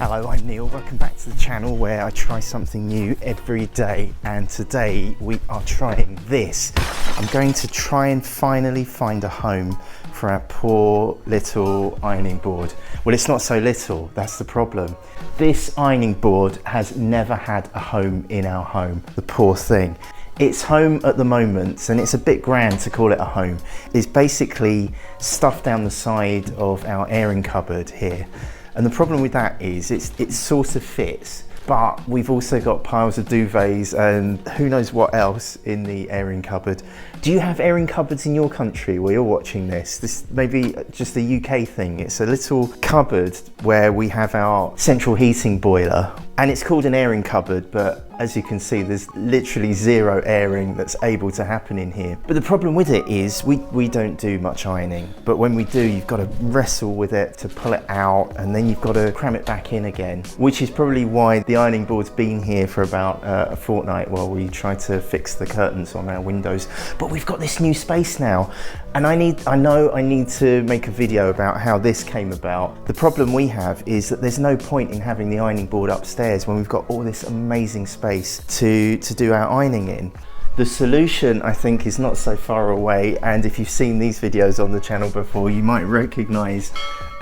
Hello, I'm Neil. Welcome back to the channel where I try something new every day, and today we are trying this. I'm going to try and finally find a home for our poor little ironing board. Well, it's not so little, that's the problem. This ironing board has never had a home in our home, the poor thing. It's home at the moment, and it's a bit grand to call it a home. It's basically stuffed down the side of our airing cupboard here. And the problem with that is it sort of fits, but we've also got piles of duvets and who knows what else in the airing cupboard. Do you have airing cupboards in your country where you're watching this? This may be just a UK thing. It's a little cupboard where we have our central heating boiler, and it's called an airing cupboard, but as you can see, there's literally zero airing that's able to happen in here. But the problem with it is we don't do much ironing, but when we do, you've got to wrestle with it to pull it out, and then you've got to cram it back in again, which is probably why the ironing board's been here for about a fortnight while we try to fix the curtains on our windows. But we've got this new space now, and I know I need to make a video about how this came about. The problem we have is that there's no point in having the ironing board upstairs when we've got all this amazing space to do our ironing in. The solution, I think, is not so far away, and if you've seen these videos on the channel before, you might recognize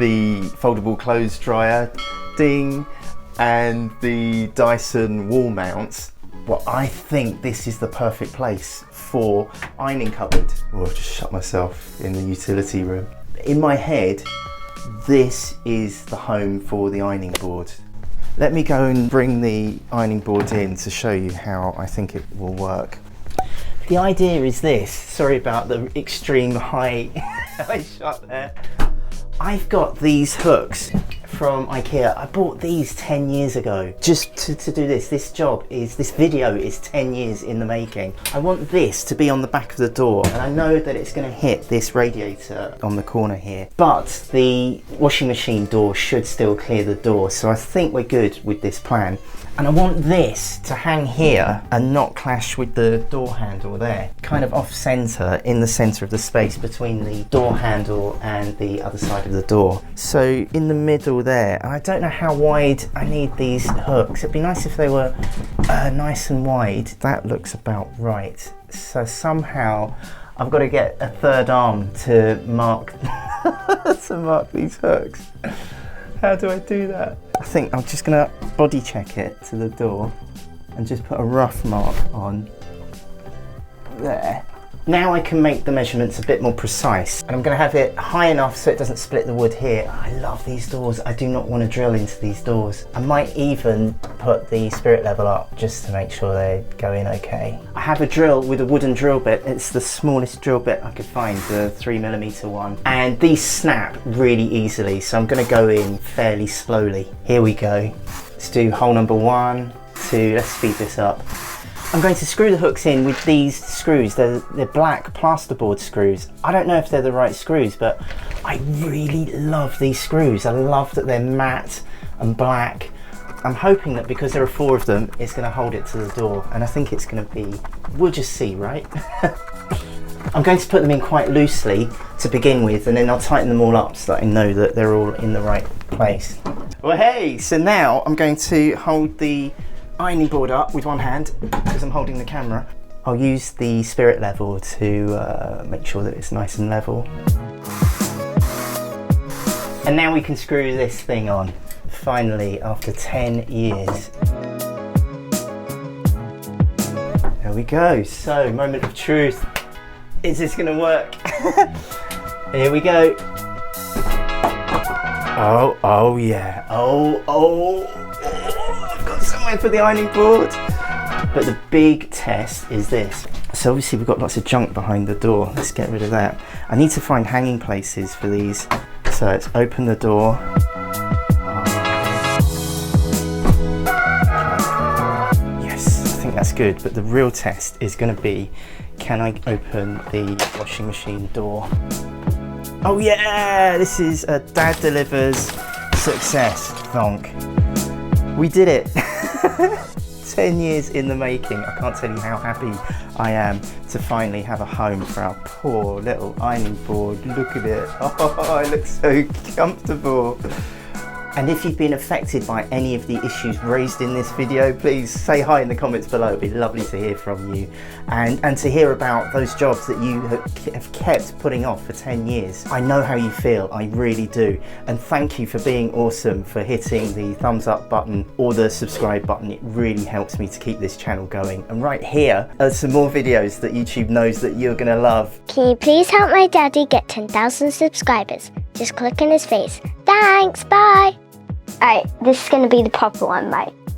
the foldable clothes dryer, ding, and the Dyson wall mounts. Well, I think this is the perfect place for ironing cupboard. Oh, I've just shut myself in the utility room. In my head, this is the home for the ironing board. Let me go and bring the ironing board in to show you how I think it will work. The idea is this. Sorry about the extreme high shot there. I've got these hooks from IKEA. I bought these 10 years ago just to do this. This video is 10 years in the making. I want this to be on the back of the door, and I know that it's going to hit this radiator on the corner here, but the washing machine door should still clear the door, so I think we're good with this plan. And I want this to hang here and not clash with the door handle there, kind of off center, in the center of the space between the door handle and the other side of the door. So in the middle there, and I don't know how wide I need these hooks. It'd be nice if they were nice and wide. That looks about right. So somehow I've got to get a third arm to mark these hooks. How do I do that? I think I'm just gonna body check it to the door and just put a rough mark on there. Now I can make the measurements a bit more precise, and I'm gonna have it high enough so it doesn't split the wood here. I love these doors. I do not want to drill into these doors. I might even put the spirit level up just to make sure they go in okay. I have a drill with a wooden drill bit. It's the smallest drill bit I could find, the 3mm one. And these snap really easily, so I'm gonna go in fairly slowly. Here we go. Let's do hole number 1, 2, let's speed this up. I'm going to screw the hooks in with these screws. They're black plasterboard screws. I don't know if they're the right screws, but I really love these screws. I love that they're matte and black. I'm hoping that because there are 4 of them, it's going to hold it to the door, and I think it's going to be, we'll just see, right? I'm going to put them in quite loosely to begin with, and then I'll tighten them all up so that I know that they're all in the right place. Well, hey, so now I'm going to hold the ironing board up with one hand because I'm holding the camera. I'll use the spirit level to make sure that it's nice and level. And now we can screw this thing on, finally, after 10 years. There we go. So, moment of truth. Is this gonna work? Here we go. Oh yeah. Oh. I've got somewhere for the ironing board. But the big test is this. So obviously we've got lots of junk behind the door. Let's get rid of that. I need to find hanging places for these. So let's open the door. Yes, I think that's good. But the real test is going to be, can I open the washing machine door? Oh yeah, this is a Dad Delivers success, thonk. We did it. 10 years in the making. I can't tell you how happy I am to finally have a home for our poor little ironing board. Look at it. Oh, it looks so comfortable. And if you've been affected by any of the issues raised in this video, please say hi in the comments below. It'd be lovely to hear from you and to hear about those jobs that you have kept putting off for 10 years. I know how you feel, I really do. And thank you for being awesome, for hitting the thumbs up button or the subscribe button. It really helps me to keep this channel going. And right here are some more videos that YouTube knows that you're gonna love. Can you please help my daddy get 10,000 subscribers? Just click in his face. Thanks, bye! Alright, this is gonna be the proper one, right?